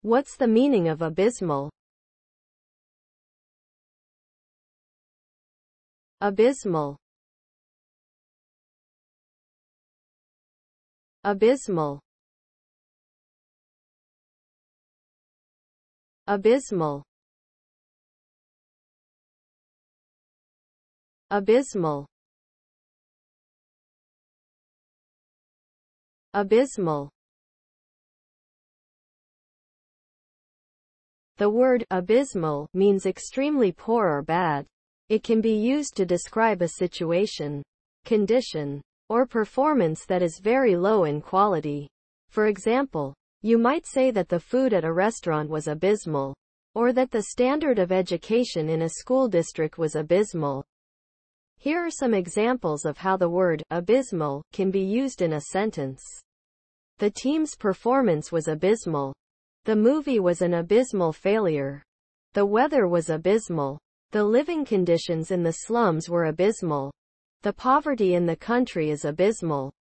What's the meaning of abysmal? Abysmal. Abysmal. Abysmal. Abysmal. Abysmal. The word abysmal means extremely poor or bad. It can be used to describe a situation, condition, or performance that is very low in quality. For example, you might say that the food at a restaurant was abysmal, or that the standard of education in a school district was abysmal. Here are some examples of how the word abysmal can be used in a sentence. The team's performance was abysmal. The movie was an abysmal failure. The weather was abysmal. The living conditions in the slums were abysmal. The poverty in the country is abysmal.